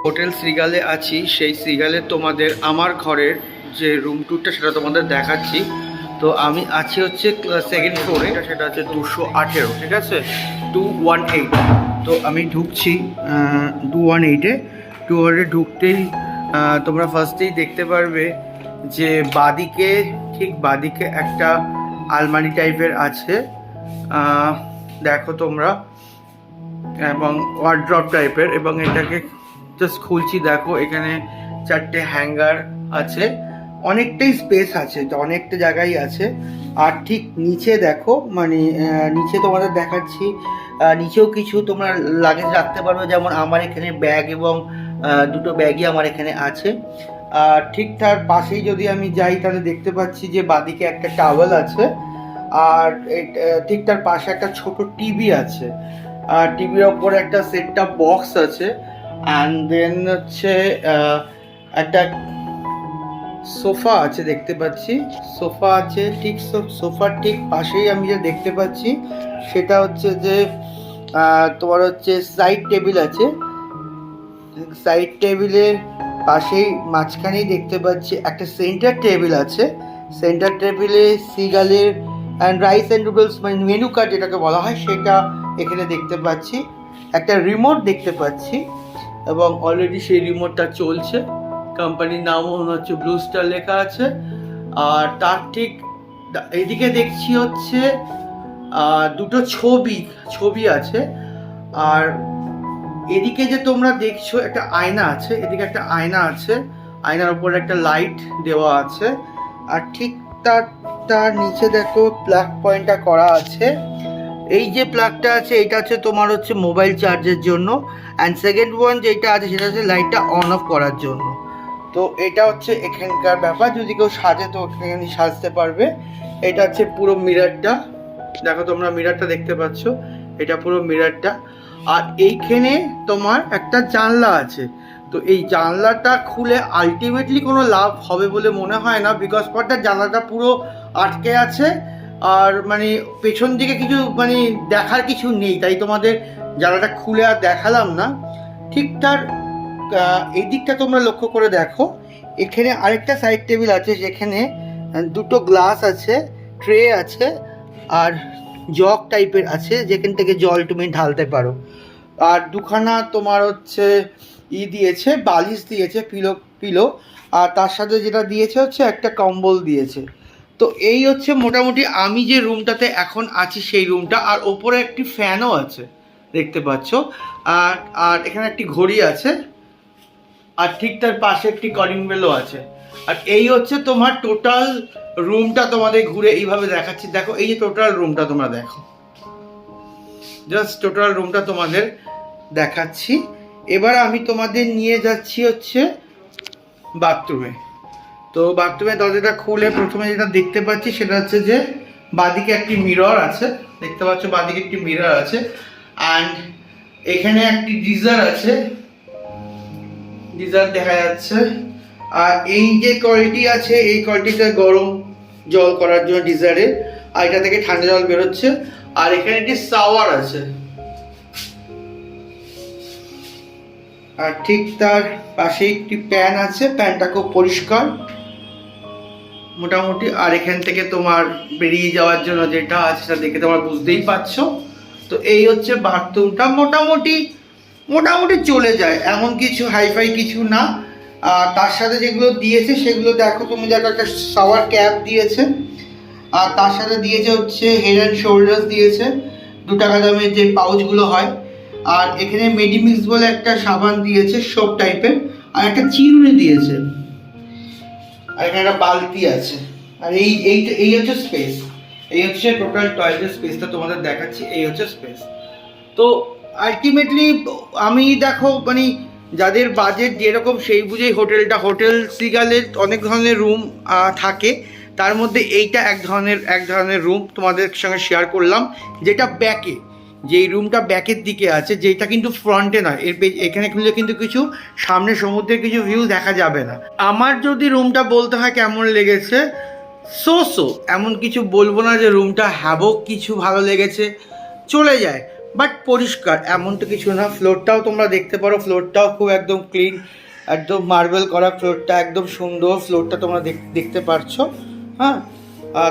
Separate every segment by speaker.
Speaker 1: Hotel শ্রীগালে আছি, সেই শ্রীগালে তোমাদের আমার ঘরের যে রুম ট্যুরটা সেটা তোমাদের দেখাচ্ছি। তো আমি আছি হচ্ছে সেকেন্ড ফ্লোরে, সেটা হচ্ছে 218, ঠিক আছে, 218। তো আমি ঢুকছি 218-এ। 218-এ ঢুকতেই তোমরা ফার্স্টেই দেখতে পারবে যে ঠিক বাদিকে একটা আলমারি টাইপের আছে, দেখো তোমরা, এবং ওয়ার্ড্রপ টাইপের। এবং এটাকে জাস্ট খুলছি, দেখো এখানে 4টে হ্যাঙ্গার আছে, অনেকটাই স্পেস আছে, অনেকটা জায়গায় আছে। আর ঠিক নিচে দেখো, মানে নিচে তোমাদের দেখাচ্ছি, নিচেও কিছু তোমরা লাগেজ রাখতে পারবে, যেমন আমার এখানে ব্যাগ এবং 2টো ব্যাগই আমার এখানে আছে। আর ঠিক তার পাশেই যদি আমি যাই তাহলে দেখতে পাচ্ছি যে বাদিকে একটা টাওয়েল আছে, আর ঠিক তার পাশে একটা ছোট টিভি আছে, আর টিভির ওপরে একটা সেট টপ বক্স আছে। অ্যান্ড দেন হচ্ছে একটা সোফা আছে, দেখতে পাচ্ছি সোফা আছে। ঠিক সোফার ঠিক পাশেই আমি যে দেখতে পাচ্ছি সেটা হচ্ছে যে তোমার হচ্ছে সাইড টেবিল আছে। সাইড টেবিলের পাশেই মাঝখানেই দেখতে পাচ্ছি একটা সেন্টার টেবিল আছে। সেন্টার টেবিলে সিগালের অ্যান্ড রাইস অ্যান্ড নুডলস, মানে মেনু কার্ড যেটাকে বলা হয়, সেটা এখানে দেখতে পাচ্ছি। একটা রিমোট দেখতে পাচ্ছি, এবং অলরেডি সেই রিমোটটা চলছে। কোম্পানির নামও মনে হচ্ছে ব্লু স্টার লেখা আছে। আর তার ঠিক এদিকে দেখছি হচ্ছে 2টো ছবি আছে। আর এদিকে যে তোমরা দেখছো একটা আয়না আছে, এদিকে একটা আয়না আছে, আয়নার উপর একটা লাইট দেওয়া আছে। আর ঠিক তার নিচে দেখো প্লাগ পয়েন্টটা করা আছে। এই যে প্লাগটা আছে এটা হচ্ছে তোমার হচ্ছে মোবাইল চার্জের জন্য, অ্যান্ড সেকেন্ড ওয়ান যেটা আছে সেটা হচ্ছে লাইটটা অন অফ করার জন্য। তো এটা হচ্ছে এখানকার ব্যাপার, যদি কেউ সাজে তো এখানে সাজতে পারবে। এটা হচ্ছে পুরো মিররটা, দেখো তোমরা মিররটা দেখতে পাচ্ছ, এটা পুরো মিররটা। আর এইখানে তোমার একটা জানলা আছে। তো এই জানলাটা খুলে আলটিমেটলি কোনো লাভ হবে বলে মনে হয় না, বিকজ পরটার জানলাটা পুরো আটকে আছে। আর মানে পেছন দিকে কিছু মানে দেখার কিছু নেই, তাই তোমাদের জানলাটা খুলে আর দেখালাম না। ঠিক তার এই দিকটা তোমরা লক্ষ্য করে দেখো, এখানে আরেকটা সাইড টেবিল আছে, যেখানে 2টো গ্লাস আছে, ট্রে আছে, আর জগ টাইপের আছে, যেখান থেকে জল তুমি ঢালতে পারো। আর 2খানা তোমার হচ্ছে দিয়েছে, বালিশ দিয়েছে, পিলো। আর তার সাথে যেটা দিয়েছে হচ্ছে একটা কম্বল দিয়েছে। তো এই হচ্ছে মোটামুটি আমি যে রুমটাতে এখন আছি সেই রুমটা। আর ওপরে একটি ফ্যানও আছে, দেখতে পাচ্ছ। আর এখানে একটি ঘড়ি আছে, আর ঠিক তার পাশে একটি কলিং বেলও আছে। আর এই হচ্ছে তোমার টোটাল রুমটা। তোমাদের ঘুরে এইভাবে দেখাচ্ছি, দেখো এই যে টোটাল রুমটা তোমরা দেখো, জাস্ট টোটাল রুমটা তোমাদের দেখাচ্ছি। এবার আমি তোমাদের নিয়ে যাচ্ছি হচ্ছে বাথরুমে। তো বাথরুমের দরজাটা খুলে প্রথমে যেটা দেখতে পাচ্ছি সেটা হচ্ছে যে বাদিকে একটি মিরর আছে, দেখতে পাচ্ছ বাদিকে একটি মিরর আছে। অ্যান্ড এখানে একটি গিজার আছে, গিজার দেখা যাচ্ছে। আর এই যে কলটি আছে, এই কলটিতে গরম জল করার জন্য গিজারে, আর এটা থেকে ঠান্ডা জল বেরোচ্ছে। আর এখানে একটি শাওয়ার আছে, আর ঠিক তার পাশে একটি প্যান আছে, প্যানটা খুব পরিষ্কার মোটামুটি। আর এখান থেকে তোমার বেরিয়ে যাওয়ার জন্য যেটা আছে সেটা দেখে তোমরা বুঝতেই পারছো। তো এই হচ্ছে বাথরুমটা, মোটামুটি চলে যায়, এমন কিছু হাইফাই কিছু না। আর তার সাথে যেগুলো দিয়েছে সেগুলো দেখো তুমি, দেখো একটা শাওয়ার ক্যাপ দিয়েছে, আর তার সাথে দিয়েছে হচ্ছে হেড অ্যান্ড শোল্ডার্স দিয়েছে, 2 টাকা দামের যে পাউচগুলো হয়। আর এখানে মেডিমিক্স বলে একটা সাবান দিয়েছে, সোপ টাইপের, আর একটা চিরুনি দিয়েছে, আর এখানে একটা বালতি আছে। আর এই হচ্ছে স্পেস, এই হচ্ছে টোটাল টয়লেট স্পেসটা তোমাদের দেখাচ্ছি, এই হচ্ছে স্পেস। তো আলটিমেটলি আমি দেখো মানে যাদের বাজেট যেরকম সেই বুঝেই হোটেল সিগালের অনেক ধরনের রুম থাকে, তার মধ্যে এইটা এক ধরনের রুম তোমাদের সঙ্গে শেয়ার করলাম, যেটা ব্যাকে, যেই রুমটা ব্যাকের দিকে আছে, যেটা কিন্তু ফ্রন্টে নয়। এখানে খুলে কিন্তু কিছু সামনে সমুদ্রের কিছু ভিউ দেখা যাবে না। আমার যদি রুমটা বলতে হয় কেমন লেগেছে, সো এমন কিছু বলবো না যে রুমটা হ্যাবক কিছু ভালো লেগেছে, চলে যায়। বাট পরিষ্কার এমন তো কিছু না। ফ্লোরটাও তোমরা দেখতে পারো, ফ্লোরটাও খুব একদম ক্লিন, একদম মার্বেল করা ফ্লোরটা, একদম সুন্দর ফ্লোরটা তোমরা দেখতে পারছো। হ্যাঁ,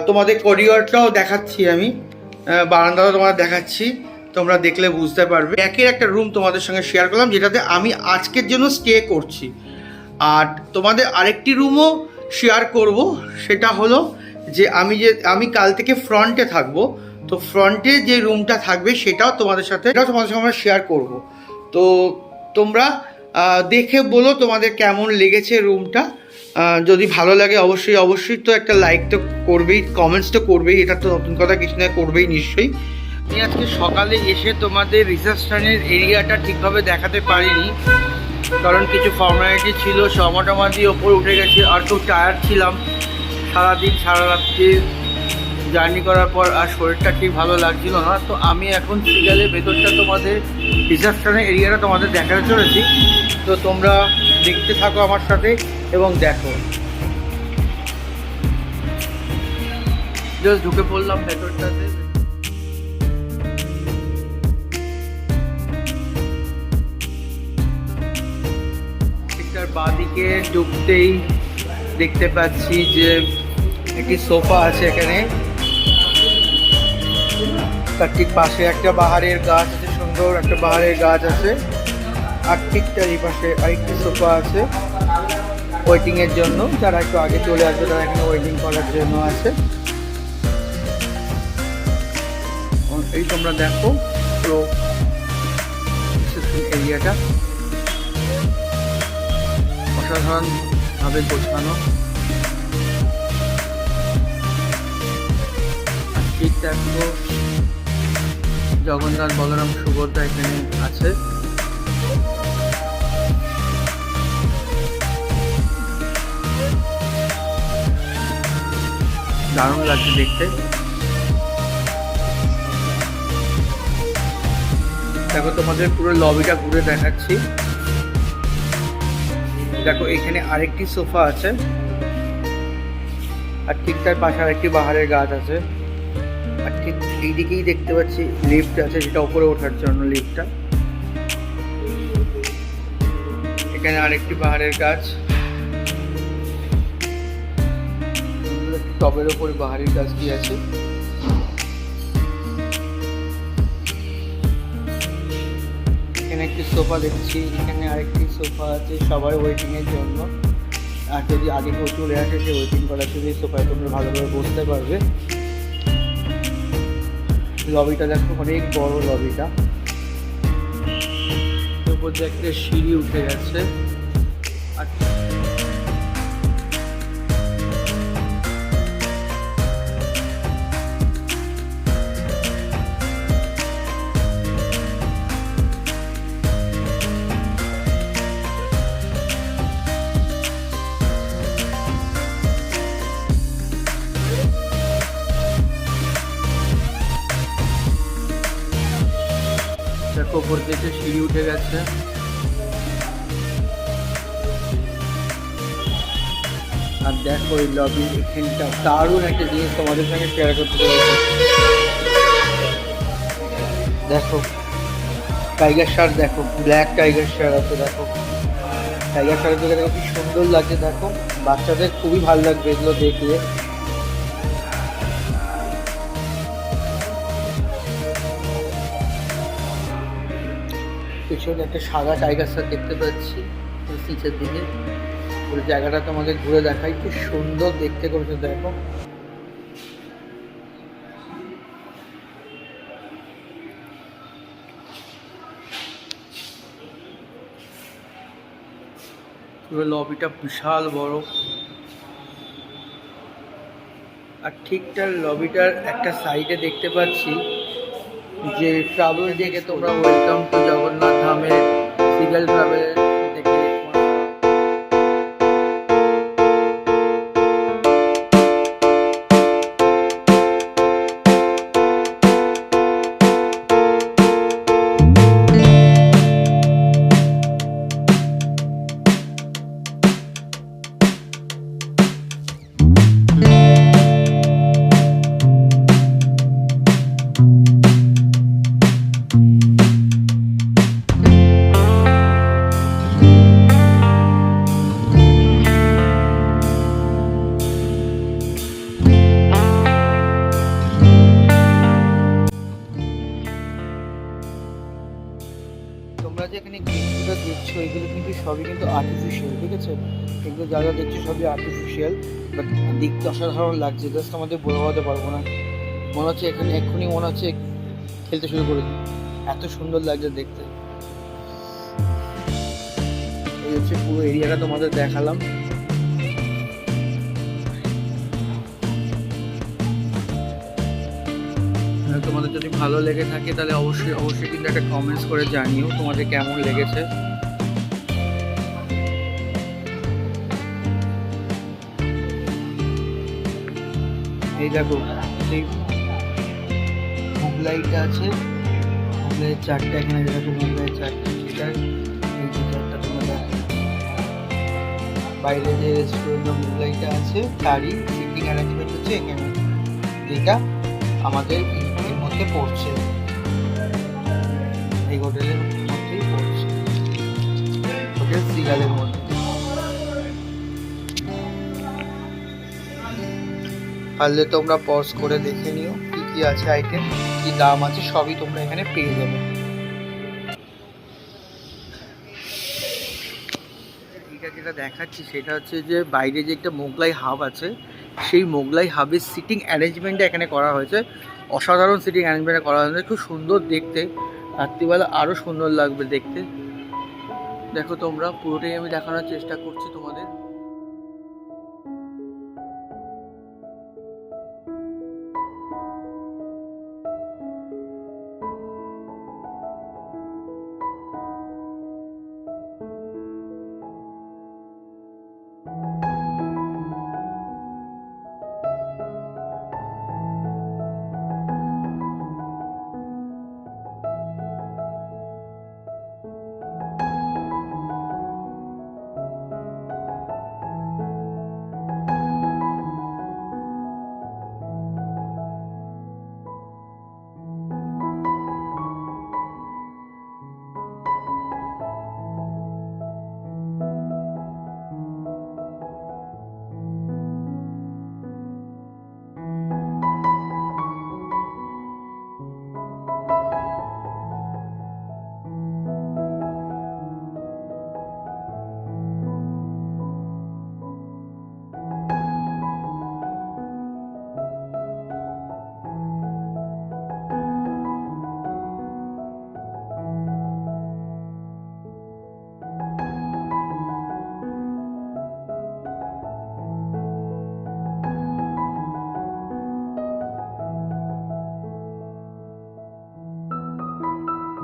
Speaker 1: তোমাদের করিডোরটাও দেখাচ্ছি আমি, বারান্দাটাও তোমরা দেখাচ্ছি, তোমরা দেখলে বুঝতে পারবে। একের একটা রুম তোমাদের সঙ্গে শেয়ার করলাম যেটাতে আমি আজকের জন্য স্টে করছি। আর তোমাদের আরেকটি রুমও শেয়ার করব, সেটা হলো যে আমি কাল থেকে ফ্রন্টে থাকবো, তো ফ্রন্টে যে রুমটা থাকবে সেটাও তোমাদের সঙ্গে আমরা শেয়ার করব। তো তোমরা দেখে বলো তোমাদের কেমন লেগেছে রুমটা। যদি ভালো লাগে অবশ্যই তো একটা লাইক তো করবেই, কমেন্টস তো করবেই, এটা তো নতুন কথা কিছু না, করবেই নিশ্চয়ই। আমি আজকে সকালে এসে তোমাদের রিসেপশনের এরিয়াটা ঠিকভাবে দেখাতে পারিনি, কারণ কিছু ফর্মালিটি ছিল, টমা দিয়ে ওপরে উঠে গেছে, আর খুব টায়ার্ড ছিলাম সারাদিন সারা রাত্রি জার্নি করার পর, আর শরীরটা ঠিক ভালো লাগছিল না। তো আমি এখন সিগালের ভেতরটা তোমাদের রিসেপশনের এরিয়াটা তোমাদের দেখাতে চলেছি। তো তোমরা দেখতে থাকো আমার সাথে এবং দেখো। জাস্ট ঢুকে পড়লাম ভেতরটাতে। এটার বাঁদিকে ঢুকতেই দেখতে পাচ্ছি যে একটি সোফা আছে এখানে, তার ঠিক পাশে একটা বাহারের গাছ আছে, সুন্দর একটা বাহারের গাছ আছে, আর ঠিক তার এই পাশে আরেকটি সোফা আছে ওয়েটিংয়ের জন্য, যারা একটু আগে চলে আসবে তারা এখানে ওয়েটিং করার জন্য আছে। এই তোমরা দেখো পুরো এরিয়াটা অসাধারণভাবে গোছানো। ঠিক দেখো জগন্নাথ, বলরাম, সুভদ্রা এখানে আছে। দারুণ লাগছে দেখতে। দেখো তোমাদের পুরো লবিটা ঘুরে দেখাচ্ছি। দেখো এখানে আরেকটি সোফা আছে, আর ঠিক তার পাশে আরেকটি বাহারের গাছ আছে, আর ঠিক এইদিকেই দেখতে পাচ্ছি লিফট আছে, যেটা উপরে ওঠার জন্য লিফটটা। এখানে আরেকটি বাহারের গাছ, টবের ওপর বাহারের গাছটি আছে। এখানে একটি সোফা দেখছি, এখানে আরেকটি সোফা আছে সবার ওয়েটিংয়ের জন্য। আর যদি আগে কেউ চলে আসে সে ওয়েটিং করার জন্য এই সোফায় তোমরা ভালোভাবে বসতে পারবে। লবিটা দেখো, অনেক বড় লবিটা, উপর দিয়ে একটা সিঁড়ি উঠে গেছে। আর দেখো উপর দিকে সিঁড়ি উঠে গেছে। আর দেখো এই লবির এখানটা দারুণ একটা জিনিস তোমাদের সঙ্গে শেয়ার করতে চলেছি। দেখো টাইগার শার্ক, দেখো ব্ল্যাক টাইগার শার্ক আছে, দেখো টাইগার শার্ক দেখে দেখো কি সুন্দর লাগছে। দেখো বাচ্চাদের খুবই ভালো লাগবে এগুলো দেখলে। পিছনে একটা সাদা টাইগার শার্ক দেখতে পাচ্ছি নিচের দিকে। পুরো জায়গাটা তোমাদের ঘুরে দেখাই, খুব সুন্দর দেখতে করেছে। দেখো পুরো লবিটা বিশাল বড়, আর ঠিকঠাক লবিটার একটা সাইডে দেখতে পাচ্ছি যে ট্রাভেল থেকে তোমরা ওয়েলকাম টু জগন্নাথ ধামের সিগাল ট্রাভেল থেকে তোমরা যে এখানে গেটগুলো দেখছো এগুলো কিন্তু সবই কিন্তু আর্টিফিশিয়াল, ঠিক আছে? এগুলো যা যা দেখছো সবই আর্টিফিশিয়াল, বাট দেখতে অসাধারণ লাগছে, জাস্ট আমাদের বলে বলতে পারবো না। মনে হচ্ছে এখানে এক্ষুনি মনে হচ্ছে খেলতে শুরু করে দিই, এত সুন্দর লাগছে দেখতে। এই হচ্ছে পুরো এরিয়াটা তোমাদের দেখালাম। তোমাদের যদি ভালো লেগে থাকে তাহলে অবশ্যই অবশ্যই কিন্তু একটা কমেন্টস করে জানিও তোমাদের কেমন লেগেছে। এই দেখো সেই মোগলাইটা আছে, মোগলাইয়ের চারটা এখানে দেখো, মোগলাইয়ের চারটা সেটার এই যে চারটা তোমাদের বাইরে যে রেস্টুরেন্টের মোগলাইটা আছে তারই সিটিং অ্যারেঞ্জমেন্ট হচ্ছে এখানে, যেটা আমাদের এর মধ্যে পড়ছে, এই হোটেলের মধ্যেই পড়ছে, হোটেল সিগালের মধ্যে। পারলে তোমরা পজ করে দেখে নিও কি কি আছে আইটেম, কি দাম আছে, সবই তোমরা এখানে পেয়ে যাবে। এটা যেটা দেখাচ্ছি সেটা হচ্ছে যে বাইরে যে একটা মোগলাই হাব আছে, সেই মোগলাই হাবের সিটিং অ্যারেঞ্জমেন্টটা এখানে করা হয়েছে, অসাধারণ সিটিং অ্যারেঞ্জমেন্টটা করা হয়েছে, খুব সুন্দর দেখতে, রাত্রিবেলা আরও সুন্দর লাগবে দেখতে। দেখো তোমরা পুরোটাই আমি দেখানোর চেষ্টা করছি তোমাদের।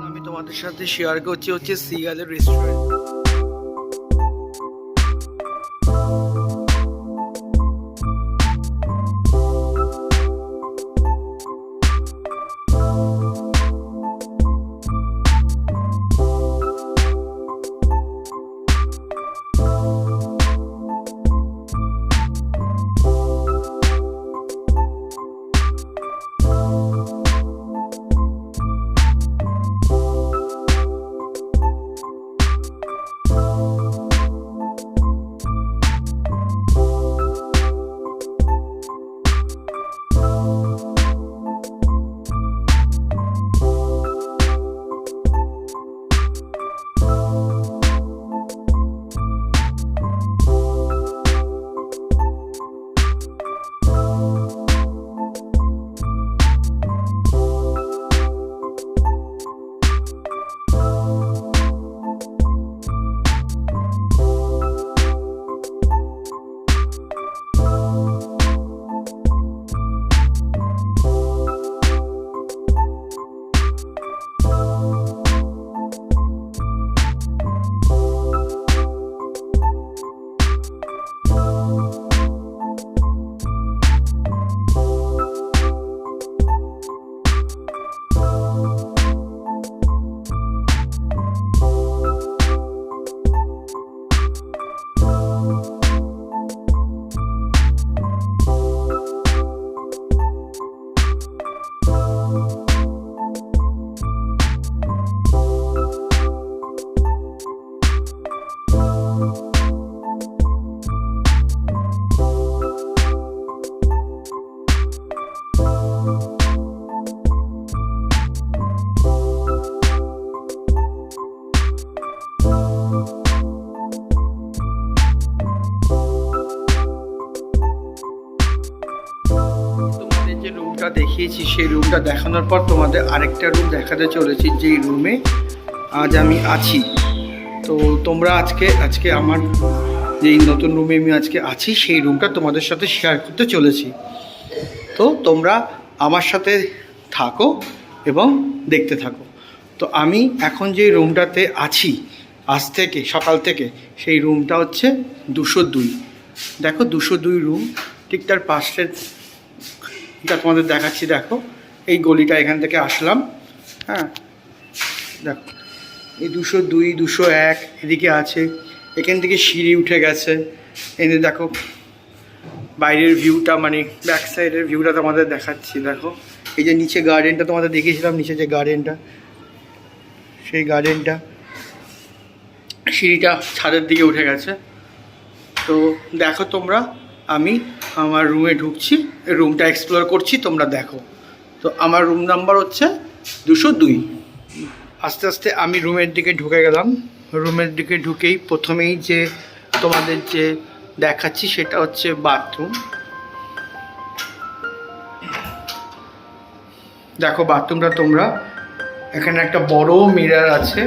Speaker 1: আমি তোমাদের সাথে শেয়ার করছি হচ্ছে সিগালের রেস্টুরেন্ট। দেখিয়েছি সেই রুমটা দেখানোর পর তোমাদের আরেকটা রুম দেখাতে চলেছি, যেই রুমে আজ আমি আছি। তো তোমরা আজকে আমার যেই নতুন রুমে আমি আজকে আছি সেই রুমটা তোমাদের সাথে শেয়ার করতে চলেছি। তো তোমরা আমার সাথে থাকো এবং দেখতে থাকো। তো আমি এখন যে রুমটাতে আছি আজ থেকে সকাল থেকে, সেই রুমটা হচ্ছে 202। দেখো 202 রুম, ঠিক তার পাশেটা তোমাদের দেখাচ্ছি। দেখো এই গলিটা, এখান থেকে আসলাম। হ্যাঁ দেখো এই 202, 201 এদিকে আছে। এখান থেকে সিঁড়ি উঠে গেছে। এনে দেখো বাইরের ভিউটা, মানে ব্যাক সাইডের ভিউটা তোমাদের দেখাচ্ছি। দেখো এই যে নিচে গার্ডেনটা তোমাদের দেখিয়েছিলাম, নিচে যে গার্ডেনটা, সেই গার্ডেনটা, সিঁড়িটা ছাদের দিকে উঠে গেছে। তো দেখো তোমরা, আমি আমার রুমে ঢুকছি, রুমটা এক্সপ্লোর করছি, তোমরা দেখো। তো আমার রুম নাম্বার হচ্ছে 202। আস্তে আস্তে আমি রুমের দিকে ঢুকে গেলাম। রুমের দিকে ঢুকেই প্রথমেই যে তোমাদের যে দেখাচ্ছি সেটা হচ্ছে বাথরুম। দেখো বাথরুমটা তোমরা, এখানে একটা বড় মিরর আছে,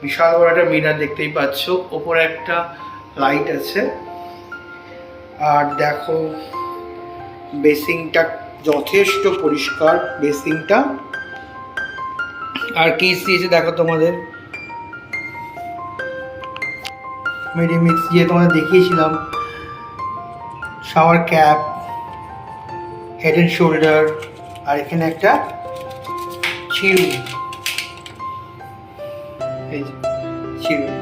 Speaker 1: বিশাল বড় একটা মিরর দেখতেই পাচ্ছ। ওপরে একটা লাইট আছে। আর দেখো বেসিংটা যথেষ্ট পরিষ্কার, বেসিংটা। আর কি দিয়েছে দেখো তোমাদের, মেডিমিক্স দিয়ে তোমাদের দেখিয়েছিলাম, shower cap, head and shoulder, আর এখানে একটা চিরুনি, এই যে চিরুনি,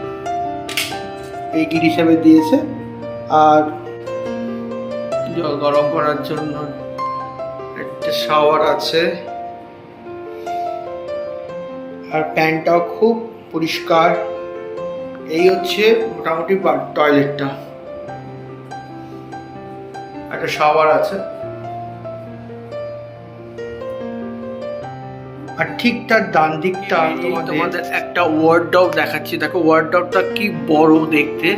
Speaker 1: এই কিট হিসাবে দিয়েছে। আর জল গরম করার জন্য একটা শাওয়ার আছে। আর প্যান্টটাও খুব পরিষ্কার। এই হচ্ছে মোটামুটি টয়লেটটা, একটা শাওয়ার আছে। আর ঠিক তার ডান দিকটা তোমাদের একটা ওয়ার্ডরোব দেখাচ্ছি। দেখো ওয়ার্ডরোবটা কি বড় দেখতে।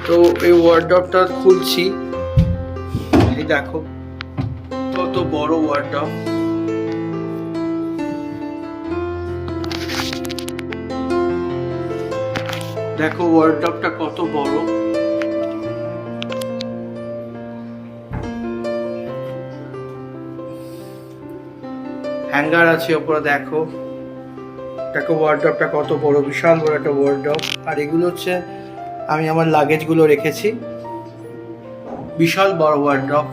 Speaker 1: তো এই ওয়ার্ডরোবটা খুলছি, এই দেখো কত বড় ওয়ার্ডরোব। দেখো ওয়ার্ডরোবটা কত বড়। হ্যাঙ্গার আছে ওপরে। দেখো দেখো ওয়ার্ডরোবটা কত বড়, বিশাল বড় একটা ওয়ার্ডরোব। আর এগুলো হচ্ছে আমি আমার লাগেজগুলো রেখেছি। বিশাল বড় ওয়ার্ডরোব,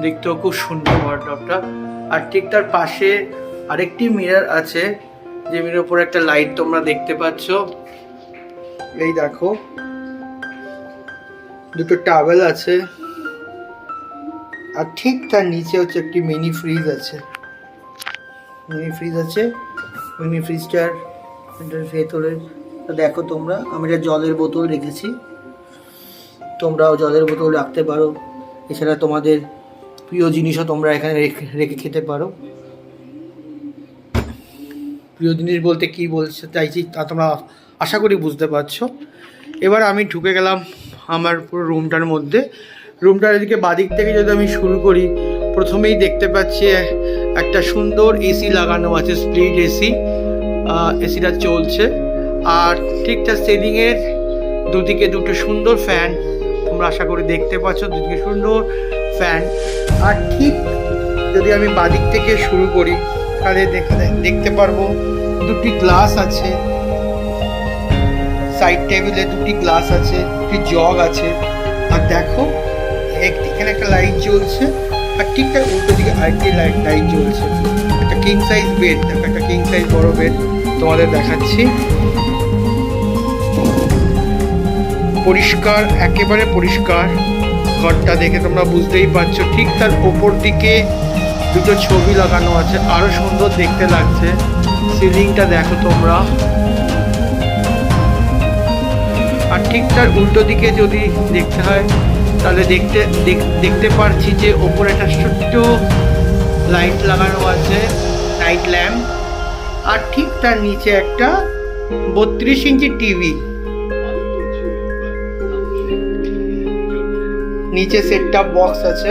Speaker 1: দেখতেও খুব সুন্দর ওয়ার্ডরোবটা। আর ঠিক তার পাশে আরেকটি মিরর আছে, যে মিরর উপরে একটা লাইট তোমরা দেখতে পাচ্ছ। এই দেখো দুটো টাওয়েল আছে। আর ঠিক তার নিচে হচ্ছে একটি মিনি ফ্রিজ আছে। মিনি ফ্রিজটার ভেতরে দেখো তোমরা, আমি একটা জলের বোতল রেখেছি। তোমরাও জলের বোতল রাখতে পারো। এছাড়া তোমাদের প্রিয় জিনিসও তোমরা এখানে রেখে খেতে পারো। প্রিয় জিনিস বলতে কি বলতে চাইছি তা তোমরা আশা করি বুঝতে পারছো। এবার আমি ঢুকে গেলাম আমার পুরো রুমটার মধ্যে। রুমটার এদিকে বাদিক থেকে যদি আমি শুরু করি, প্রথমেই দেখতে পাচ্ছি একটা সুন্দর এসি লাগানো আছে, স্প্লিট এসি। এসিটা চলছে। আর ঠিকঠাক সিলিংয়ের দুদিকে দুটো সুন্দর ফ্যান তোমরা আশা করি দেখতে পাচ্ছ, দুদিকে সুন্দর ফ্যান। আর ঠিক যদি আমি বাদিক থেকে শুরু করি, তাহলে দেখতে পারবো দুটি গ্লাস আছে, সাইড টেবিলে দুটি গ্লাস আছে, একটি জগ আছে। আর দেখো এখানে একটা লাইট জ্বলছে। আর ঠিক তার উল্টো দিকে আরেকটি লাইট জ্বলছে। একটা কিং সাইজ বেড, দেখো একটা কিং সাইজ বড় বেড তোমাদের দেখাচ্ছি। পরিষ্কার, একেবারে পরিষ্কার ঘরটা দেখে তোমরা বুঝতেই পারছো। ঠিক তার ওপর দিকে দুটো ছবি লাগানো আছে, আরো সুন্দর দেখতে লাগছে। সিলিংটা দেখো তোমরা। আর ঠিক তার উল্টো দিকে যদি দেখতে হয়, তাহলে দেখতে পারছি যে ওপরে একটা ছোট্ট লাইট লাগানো আছে, নাইট ল্যাম্প। আর ঠিক তার নিচে একটা 32 ইঞ্চি টিভি। নিচে সেট টপ বক্স আছে,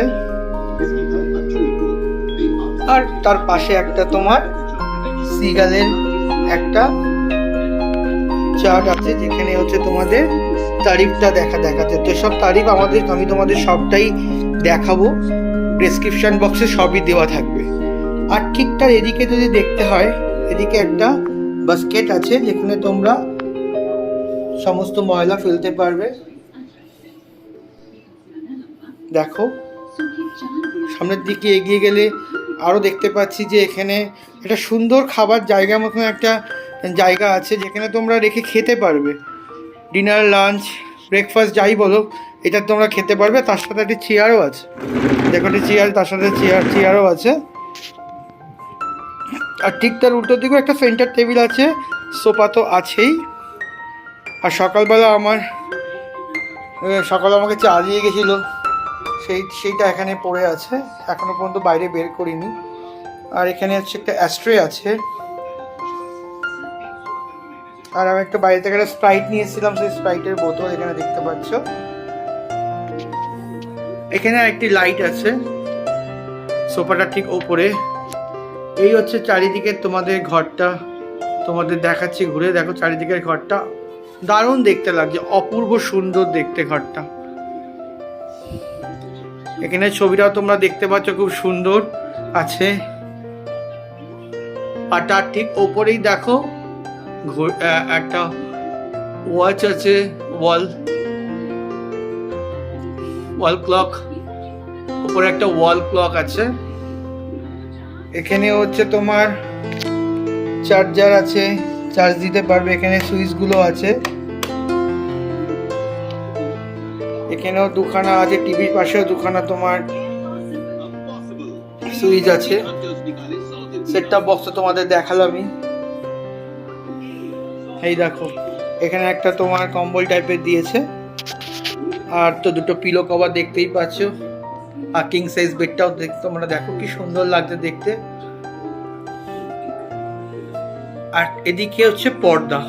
Speaker 1: আর তার পাশে একটা তোমার সিগালের একটা চার্ট আছে, যেখানে হচ্ছে তোমাদের তারিফটা দেখাচ্ছে। তো সব তারিফ আমি তোমাদের সবটাই দেখাবো, ডেসক্রিপশন বক্সে সবই দেওয়া থাকবে। আর ঠিকঠাক এদিকে যদি দেখতে হয়, এদিকে একটা বাস্কেট আছে যেখানে তোমরা সমস্ত ময়লা ফেলতে পারবে। দেখো সামনের দিকে এগিয়ে গেলে আরও দেখতে পাচ্ছি যে এখানে একটা সুন্দর খাবার জায়গা মতন একটা জায়গা আছে, যেখানে তোমরা রেখে খেতে পারবে। ডিনার, লাঞ্চ, ব্রেকফাস্ট যাই বলো, এটা তোমরা খেতে পারবে। তার সাথে একটি চেয়ারও আছে, দেখো একটি চেয়ার, তার সাথে চেয়ারও আছে। আর ঠিক তার উল্টো দিকেও একটা সেন্টার টেবিল আছে, সোফা তো আছেই। আর সকালে আমাকে চা দিয়ে গেছিলো, সেইটা এখানে পড়ে আছে, এখনো পর্যন্ত বাইরে বের করিনি। আর এখানে হচ্ছে একটা অ্যাস্ট্রে আছে। আর আমি একটা বাইরে থেকে একটা স্প্রাইট নিয়ে এসেছিলাম, সেই স্প্রাইটের বোতল এখানে দেখতে পাচ্ছ। এখানে একটি লাইট আছে সোফাটা ঠিক ওপরে। এই হচ্ছে চারিদিকে তোমাদের ঘরটা, তোমাদের দেখাচ্ছি ঘুরে। দেখো চারিদিকের ঘরটা দারুণ দেখতে লাগছে, অপূর্ব সুন্দর দেখতে ঘরটা। এখানে ছবিটাও তোমরা দেখতে পাচ্ছ, খুব সুন্দর আছে। আর তার ঠিক ওপরেই দেখো একটা ওয়াচ আছে, ওয়াল ক্লক, উপরে একটা ওয়াল ক্লক আছে। এখানে হচ্ছে তোমার চার্জার আছে, চার্জ দিতে পারবে। এখানে সুইচগুলো আছে, এখানেও দুখানা আছে, টিভির পাশেও দুখানা তোমার সুইচ আছে। সেট টপ বক্স তোমাদের দেখালামই। এই দেখো এখানে একটা তোমার কম্বল টাইপের দিয়েছে, আর তো দুটো পিলো কভার দেখতেই পাচ্ছ। আর কিং সাইজ বেডটাও তোমরা দেখো কি সুন্দর লাগছে দেখতে। আর এদিকে হচ্ছে পর্দা,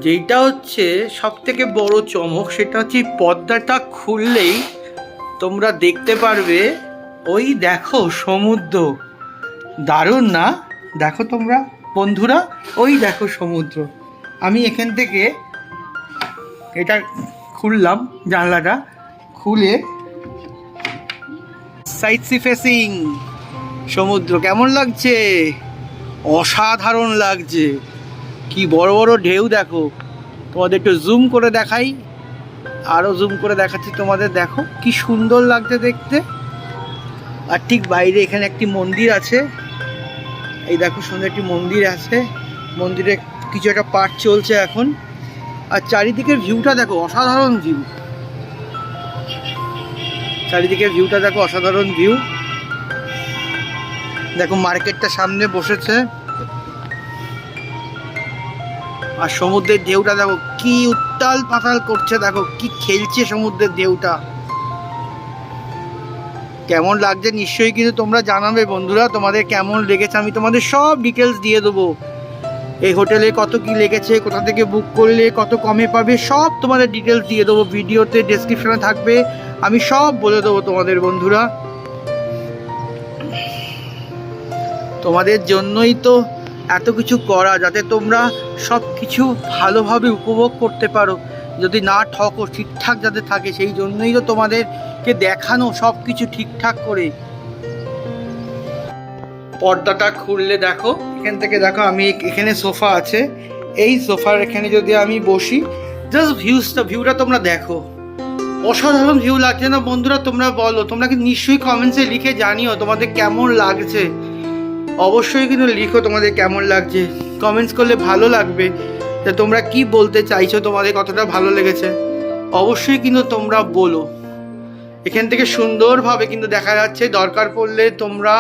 Speaker 1: যেটা হচ্ছে সব থেকে বড় চমক, সেটা হচ্ছে পর্দাটা খুললেই তোমরা দেখতে পারবে ওই দেখো সমুদ্র। দারুণ না? দেখো তোমরা বন্ধুরা, ওই দেখো সমুদ্র। আমি এখান থেকে এটা খুললাম, জানলাটা খুলে সাইড সি ফেসিং সমুদ্র। কেমন লাগছে? অসাধারণ লাগছে। কি বড় বড় ঢেউ দেখো। তোমাদের একটু জুম করে দেখাই, আরও জুম করে দেখাচ্ছি তোমাদের। দেখো কি সুন্দর লাগছে দেখতে। আর ঠিক বাইরে এখানে একটি মন্দির আছে, এই দেখো সুন্দর একটি মন্দির আছে। মন্দিরে কিছু একটা পাঠ চলছে এখন। আর চারিদিকের ভিউটা দেখো, অসাধারণ ভিউ। চারিদিকের ভিউটা দেখো, অসাধারণ ভিউ। দেখো মার্কেটটা সামনে বসেছে, আর সমুদ্রের ঢেউটা দেখো কি উত্তাল পাতাল করছে। দেখো কি খেলছে সমুদ্রের ঢেউটা। কেমন লাগছে নিশ্চয়ই কিন্তু তোমরা জানাবে বন্ধুরা, তোমাদের কেমন লেগেছে। আমি তোমাদের সব ডিটেলস দিয়ে দেবো, এই হোটেলে কত কি লেগেছে, কোথা থেকে বুক করলে কত কমে পাবে, সব তোমাদের ডিটেলস দিয়ে দেবো। ভিডিওতে ডেসক্রিপশনে থাকবে, আমি সব বলে দেবো তোমাদের বন্ধুরা। তোমাদের জন্যই তো এত কিছু করা, যাতে তোমরা সব কিছু ভালোভাবে উপভোগ করতে পারো। যদি না ঠকো, ঠিকঠাক যাতে থাকে, সেই জন্যই তো তোমাদেরকে দেখানো সব কিছু ঠিকঠাক করে। পর্দাটা খুললে দেখো, এখান থেকে দেখো আমি এখানে সোফা আছে, এই সোফার এখানে যদি আমি বসি, জাস্ট ভিউটা তোমরা দেখো। অসাধারণ ভিউ লাগছে না বন্ধুরা? তোমরা বলো, তোমরা কিন্তু নিশ্চয়ই কমেন্টসে লিখে জানিও তোমাদের কেমন লাগছে। অবশ্যই কিন্তু লিখো তোমাদের কেমন লাগছে, কমেন্টস করলে ভালো লাগবে যে তোমরা কি বলতে চাইছো, তোমাদের কতটা ভালো লেগেছে অবশ্যই কিন্তু তোমরা বলো। এখান থেকে সুন্দরভাবে কিন্তু দেখা যাচ্ছে। দরকার পড়লে তোমরা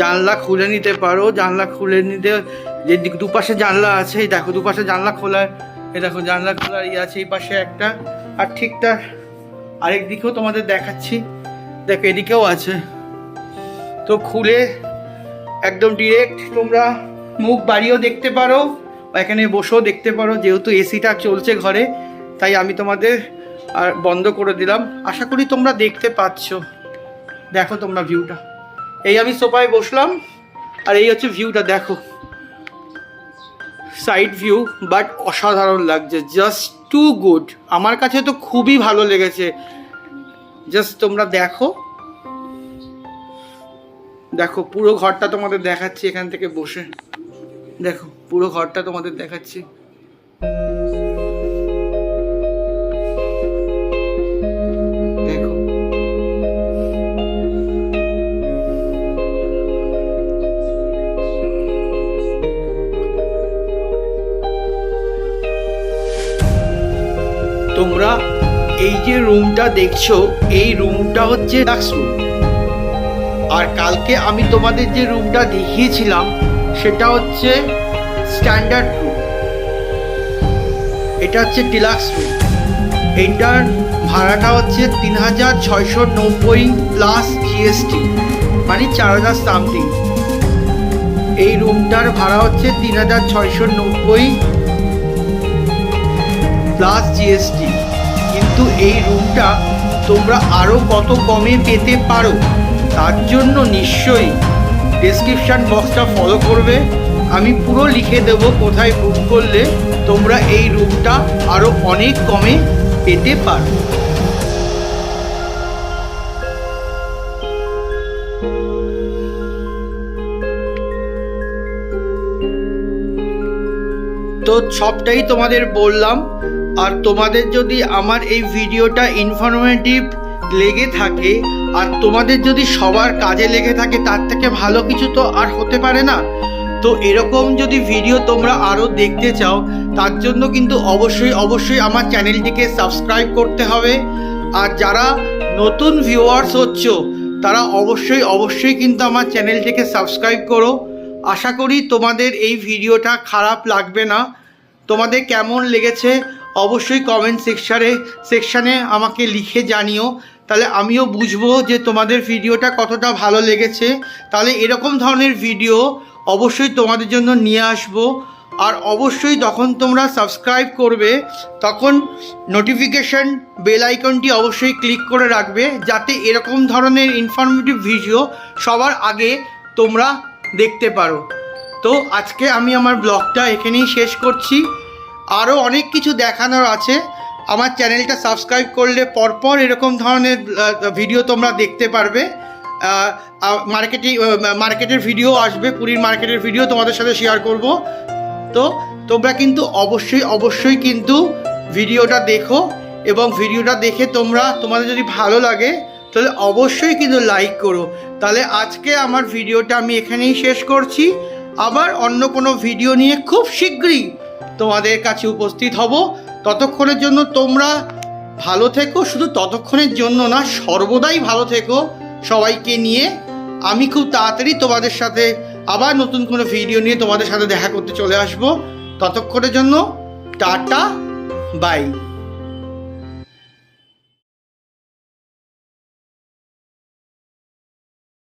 Speaker 1: জানলা খুলে নিতে পারো, জানলা খুলে নিতে, যে দুপাশে জানলা আছে, এই দেখো দুপাশে জানলা খোলার, এই দেখো জানলা খোলার ইয়ে আছে এই পাশে একটা, আর ঠিকঠাক আরেক দিকেও তোমাদের দেখাচ্ছি, দেখো এদিকেও আছে। তো খুলে একদম ডিরেক্ট তোমরা মুখ বাড়িয়েও দেখতে পারো, বা এখানে বসেও দেখতে পারো। যেহেতু এসিটা চলছে ঘরে, তাই আমি তোমাদের আর বন্ধ করে দিলাম। আশা করি তোমরা দেখতে পাচ্ছ। দেখো তোমরা ভিউটা, এই আমি সোফায় বসলাম আর এই হচ্ছে ভিউটা। দেখো সাইড ভিউ, বাট অসাধারণ লাগছে, জাস্ট টু গুড। আমার কাছে তো খুবই ভালো লেগেছে। জাস্ট তোমরা দেখো, দেখো পুরো ঘরটা তোমাদের দেখাচ্ছি এখান থেকে বসে। দেখো পুরো ঘরটা তোমাদের দেখাচ্ছি। দেখো তোমরা এই যে রুমটা দেখছো, এই রুমটা হচ্ছে ডিলাক্স রুম। আর কালকে আমি তোমাদের যে রুমটা দেখিয়েছিলাম সেটা হচ্ছে স্ট্যান্ডার্ড রুম। এটা হচ্ছে ডিলাক্স রুম। এটার ভাড়াটা হচ্ছে ৩৬৯০ প্লাস জিএসটি, মানে ৪০০০ সামথিং। এই রুমটার ভাড়া হচ্ছে ৩৬৯০ প্লাস জিএসটি। কিন্তু এই রুমটা তোমরা আরও কত কমে পেতে পারো, তার জন্য নিশ্চয়ই ডেসক্রিপশান বক্সটা ফলো করবে। আমি পুরো লিখে দেবো কোথায় বুক করলে তোমরা এই রুমটা আরও অনেক কমে পেতে পারো। তো সবটাই তোমাদের বললাম। আর তোমাদের যদি আমার এই ভিডিওটা ইনফরমেটিভ লেগে থাকে আর তোমাদের যদি সবার কাজে লেগে থাকে, তার থেকে ভালো কিছু তো আর হতে পারে না। তো এরকম যদি ভিডিও তোমরা আরও দেখতে চাও, তার জন্য কিন্তু অবশ্যই আমার চ্যানেলটিকে সাবস্ক্রাইব করতে হবে। আর যারা নতুন ভিউয়ার্স হচ্ছ, তারা অবশ্যই কিন্তু আমার চ্যানেলটিকে সাবস্ক্রাইব করো। আশা করি তোমাদের এই ভিডিওটা খারাপ লাগবে না। তোমাদের কেমন লেগেছে অবশ্যই কমেন্ট সেকশানে আমাকে লিখে জানিও, তাহলে আমিও বুঝবো যে তোমাদের ভিডিওটা কতটা ভালো লেগেছে। তাহলে এরকম ধরনের ভিডিও অবশ্যই তোমাদের জন্য নিয়ে আসবো। আর অবশ্যই যখন তোমরা সাবস্ক্রাইব করবে তখন নোটিফিকেশান বেল আইকনটি অবশ্যই ক্লিক করে রাখবে, যাতে এরকম ধরনের ইনফরমেটিভ ভিডিও সবার আগে তোমরা দেখতে পারো। তো আজকে আমি আমার ব্লগটা এখানেই শেষ করছি। আরও অনেক কিছু দেখানোর আছে। আমার চ্যানেলটা সাবস্ক্রাইব করলে পরপর এরকম ধরনের ভিডিও তোমরা দেখতে পারবে। মার্কেটের ভিডিও আসবে, পুরীর মার্কেটের ভিডিও তোমাদের সাথে শেয়ার করব। তো তোমরা কিন্তু অবশ্যই কিন্তু ভিডিওটা দেখো, এবং ভিডিওটা দেখে তোমাদের যদি ভালো লাগে তাহলে অবশ্যই কিন্তু লাইক করো। তাহলে আজকে আমার ভিডিওটা আমি এখানেই শেষ করছি। আবার অন্য কোনো ভিডিও নিয়ে খুব শীঘ্রই তোমাদের কাছে উপস্থিত হব। ততক্ষণের জন্য তোমরা ভালো থেকো, শুধু ততক্ষণের জন্য না, সর্বদাই ভালো থেকো সবাইকে নিয়ে। আমি খুব তাড়াতাড়ি তোমাদের সাথে আবার নতুন কোনো ভিডিও নিয়ে তোমাদের সাথে দেখা করতে চলে আসবো। ততক্ষণের জন্য টাটা, বাই।